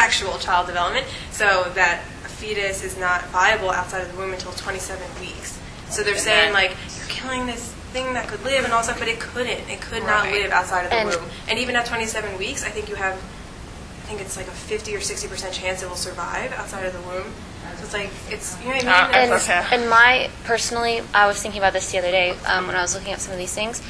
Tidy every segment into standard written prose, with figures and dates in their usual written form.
actual child development, so that a fetus is not viable outside of the womb until 27 weeks. So they're saying, like, you're killing this thing that could live and all stuff, but it couldn't. It could not live outside of the womb. And even at 27 weeks, I think it's like a 50 or 60% chance it will survive outside of the womb. So it's like, it's, you know what I mean? Personally, I was thinking about this the other day when I was looking at some of these things.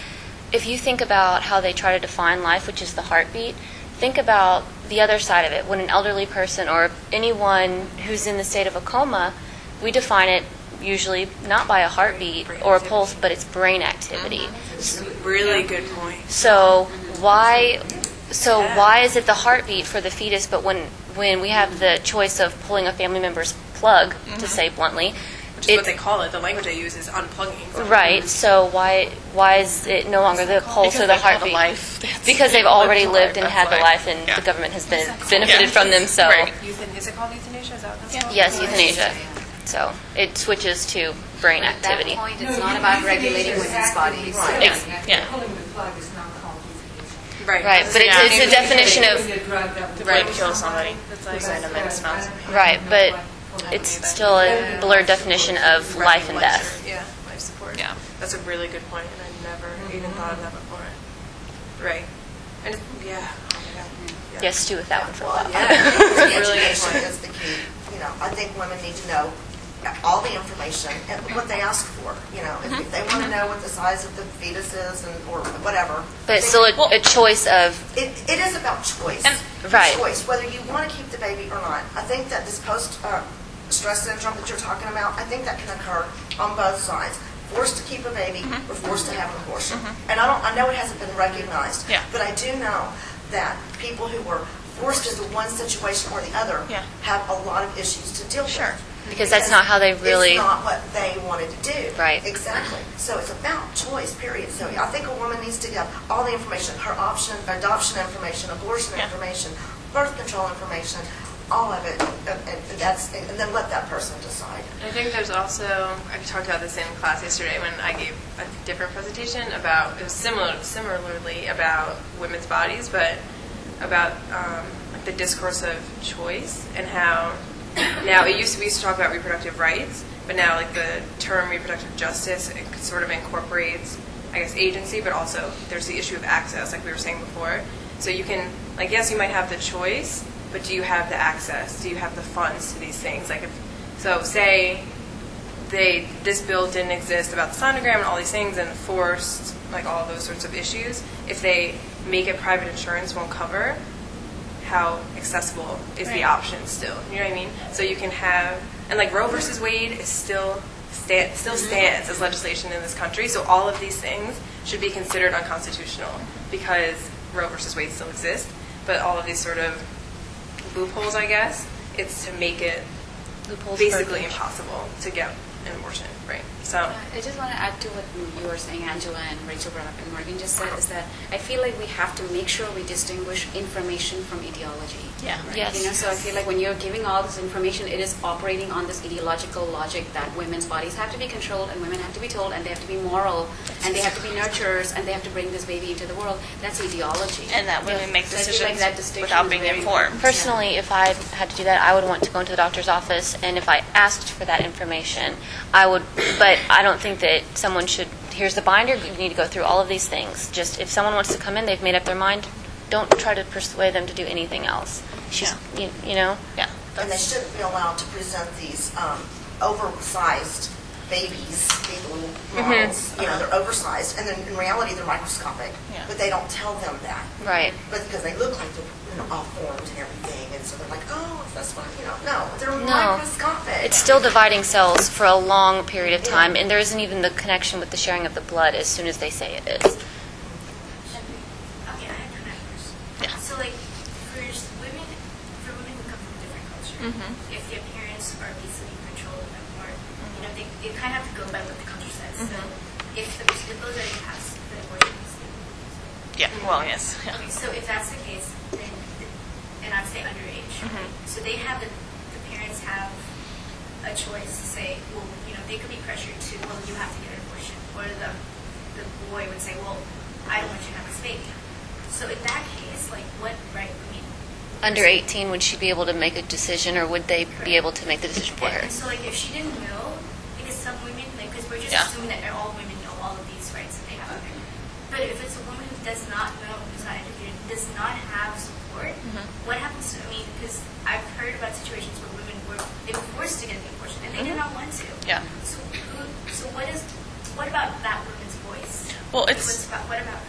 If you think about how they try to define life, which is the heartbeat, think about the other side of it. When an elderly person or anyone who's in the state of a coma, we define it usually not by a heartbeat or a pulse, but it's brain activity. Really good point. So why is it the heartbeat for the fetus, but when we have the choice of pulling a family member's plug, to say bluntly, which is what they call it. The language they use is unplugging. Right. So why is it no longer the pulse or the heartbeat? Because they've already lived and had the life, and the government has benefited from them. So is it called euthanasia? Is that what that's called? Yes, euthanasia. So it switches to brain activity. At that point, it's not about regulating women's bodies. Right, but it's a definition of the right to kill somebody. Right, but it's still a blurred definition of life and death. Yeah, life support. Yeah, that's a really good point, and I never even thought of that before. Right, and Yeah, stew with that one for a while. Education is the key. I think women need to know all the information and what they ask for. If they want to know what the size of the fetus is or whatever. But it's still a choice of. It is about choice. Right. Choice, whether you want to keep the baby or not. I think that this post-stress syndrome that you're talking about, I think that can occur on both sides. Forced to keep a baby or forced to have an abortion. And I know it hasn't been recognized, but I do know that people who were forced into one situation or the other have a lot of issues to deal with. Because that's not how they really. It's not what they wanted to do. Right. Exactly. So it's about choice, period. So I think a woman needs to have all the information, her option, adoption information, abortion information, birth control information, all of it, and then let that person decide. I think there's also, I talked about this in class yesterday when I gave a different presentation about, it was similarly about women's bodies, but about the discourse of choice and how now we used to talk about reproductive rights, but now like the term reproductive justice, it sort of incorporates, I guess, agency, but also there's the issue of access, like we were saying before. So you can, like, yes, you might have the choice, but do you have the access? Do you have the funds to these things? Like, say this bill didn't exist about the sonogram and all these things and forced, like, all those sorts of issues, if they make it private insurance won't cover, how accessible is the option still? You know what I mean? So you can have, and like Roe versus Wade is still stands as legislation in this country. So all of these things should be considered unconstitutional because Roe versus Wade still exists. But all of these sort of loopholes, I guess, it's to make it basically impossible to get an abortion, right? So I just want to add to what you were saying, Angela, and Rachel brought up, and Morgan just said, is that I feel like we have to make sure we distinguish information from ideology. Yeah. Right? Yes. So I feel like when you're giving all this information, it is operating on this ideological logic that women's bodies have to be controlled, and women have to be told, and they have to be moral, and they have to be nurturers, and they have to bring this baby into the world. That's ideology. And that women make So I feel decisions like that distinction without is being very informed. Personally, if I had to do that, I would want to go into the doctor's office, and if I asked for that information, I would, but I don't think that someone should, here's the binder, you need to go through all of these things. Just if someone wants to come in, they've made up their mind, don't try to persuade them to do anything else. You know? Yeah. And they shouldn't be allowed to present these oversized babies, these little models. They're oversized, and then in reality they're microscopic. Yeah. But they don't tell them that. Right. But because they look like they're all formed and everything, and so they're like, oh, that's what, no, they're microscopic. It's still dividing cells for a long period of time, and there isn't even the connection with the sharing of the blood as soon as they say it is. Okay, I have kind of a question. Yeah. So, like, for women who come from different cultures, if their parents are basically controlled them more, they kind of have to go by what the culture says. So, if the bills already passed, the abortion is legal. Yeah. Well, yes. Yeah. Okay, so if that's the case, then, and I'd say underage, so they have the parents have a choice to say, well, they could be pressured to, well, you have to get an abortion, or the boy would say, well, I don't want you to have this baby. So in that case, like, what right? Under 18, would she be able to make a decision, or would they be able to make the decision for her? And so, like, if she didn't know, because some women, like, because we're just Yeah. assuming that all women know all of these rights that they have. But if it's a woman who does not know, who's not educated, does not have support, what happens to, I mean, because I've heard about situations where women they were forced to get the abortion, and they did not want to. Yeah. So what about that woman's voice? Well, what about her?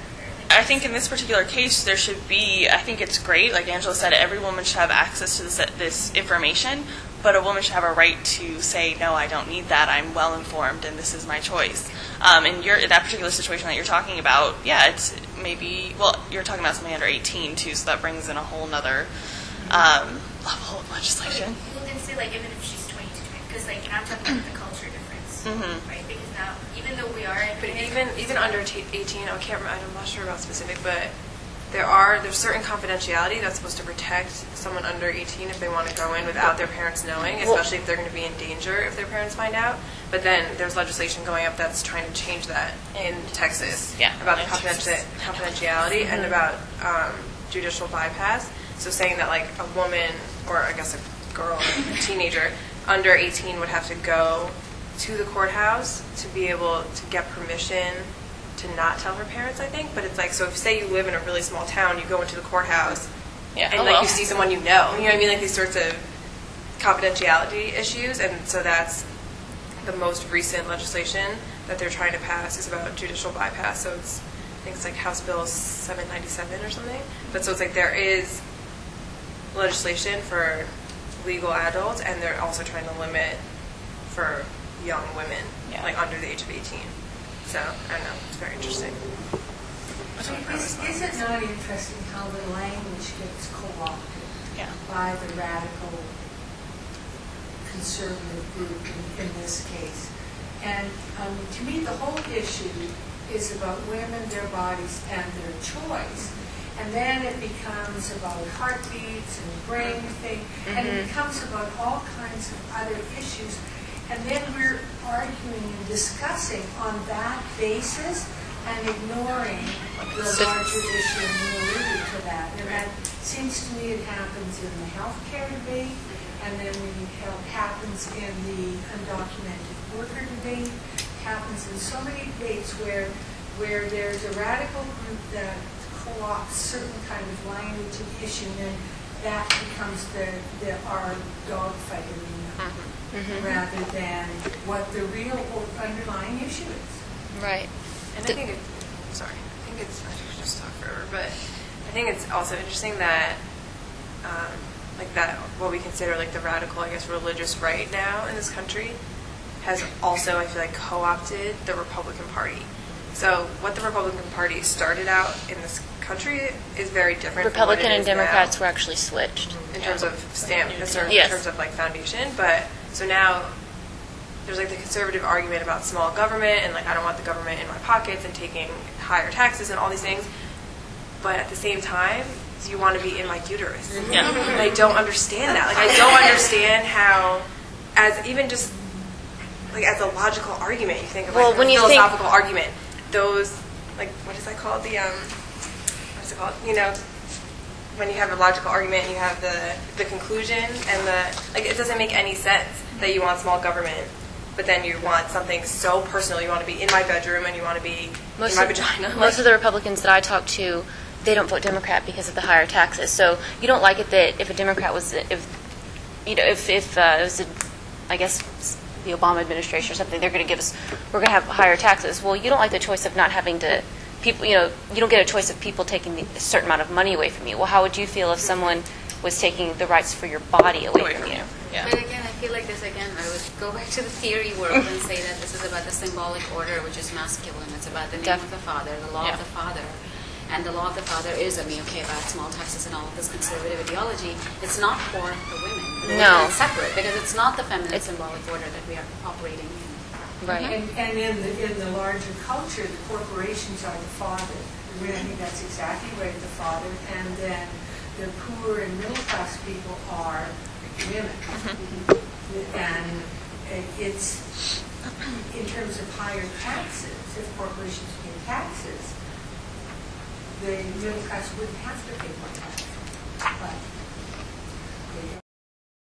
I think in this particular case, there should be, I think it's great, like Angela said, every woman should have access to this information, but a woman should have a right to say, no, I don't need that, I'm well informed, and this is my choice. In that particular situation that you're talking about, yeah, it's maybe, well, you're talking about somebody under 18, too, so that brings in a whole nother level of legislation. People didn't say, like, even if she's 22, because, like, I'm talking about the culture difference, right? Because now, even though we are... But even under 18, I'm not sure about specific, but there's certain confidentiality that's supposed to protect someone under 18 if they want to go in without their parents knowing, especially if they're going to be in danger if their parents find out. But then there's legislation going up that's trying to change that in Texas about the confidentiality and about judicial bypass. So saying that, like, a woman, or I guess a girl, a teenager, under 18 would have to go to the courthouse to be able to get permission to not tell her parents, I think. But it's like, so if, say, you live in a really small town, you go into the courthouse, and you see someone you know what I mean? Like, these sorts of confidentiality issues. And so that's the most recent legislation that they're trying to pass is about judicial bypass. So it's, I think it's like House Bill 797 or something. But so it's like there is legislation for legal adults, and they're also trying to limit for young women, like under the age of 18. So, I don't know, it's very interesting. Is it not interesting how the language gets co-opted by the radical conservative group in this case? And to me, the whole issue is about women, their bodies, and their choice. And then it becomes about heartbeats and brain thing, and it becomes about all kinds of other issues. And then we're arguing and discussing on that basis and ignoring the larger issue, and we alluded to that. And that seems to me it happens in the healthcare debate, and then it happens in the undocumented worker debate, happens in so many debates where there's a radical group that co-opts certain kind of language and issue, and that becomes our dogfight arena, rather than what the real underlying issue is. Right. And I think I should just talk forever, but I think it's also interesting that, like that, what we consider like the radical, I guess, religious right now in this country has also, I feel like, co-opted the Republican Party. So what the Republican Party started out in this country is very different. Republican from what it and is Democrats now, were actually switched. in terms of stamp, in Yes. terms of like foundation. But so now there's like the conservative argument about small government and like I don't want the government in my pockets and taking higher taxes and all these things. But at the same time, you want to be in my uterus. Yeah. And I don't understand that. Like I don't understand how, as even just like as a logical argument, you think of like a philosophical argument. Those like what is that called? What's it called? You know, when you have a logical argument, and you have the conclusion and like it doesn't make any sense that you want small government, but then you want something so personal. You want to be in my bedroom and you want to be in my vagina. Most of the Republicans that I talk to, they don't vote Democrat because of the higher taxes. So you don't like it that if a Democrat was, if it was, I guess, the Obama administration or something, they're going to give us, we're going to have higher taxes. Well, you don't like the choice of not having to, people, you don't get a choice of people taking a certain amount of money away from you. Well, how would you feel if someone was taking the rights for your body away from you? Yeah. But again, I feel like this again, I would go back to the theory world and say that this is about the symbolic order, which is masculine. It's about the name of the father, the law of the father. And the law of the father is, okay, about small taxes and all of this conservative ideology. It's not for the women. No. It's separate, because it's not the feminine symbolic order that we are operating in. Right. And in the larger culture, the corporations are the father. I think that's exactly right, the father. And then the poor and middle class people are women. And it's, in terms of higher taxes, if corporations pay taxes, the middle class wouldn't have to pay more tax. But they don't